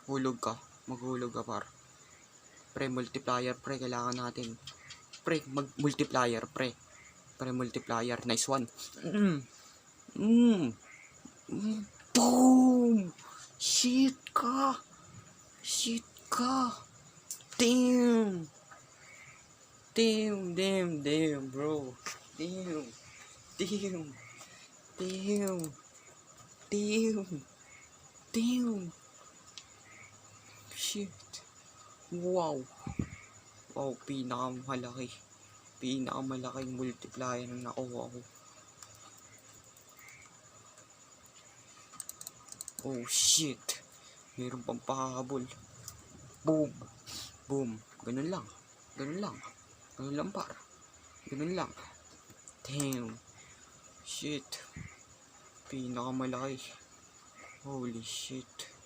Hulog ka. Maghulog ka, par. Pre, multiplier, pre. Kailangan natin. Pre, mag-multiplier, pre. Pre, multiplier. Nice one. Boom! Shit ka! Shit ka! Damn! Damn, bro. Damn. Shit. Wow. Wow, pinakamalaking multiplier na nakuha ko. Oh shit. Meron pang pahabol. Boom. Ganun lang, par. Ganun lang. Damn. Shit. Pinakamalaki. Holy shit.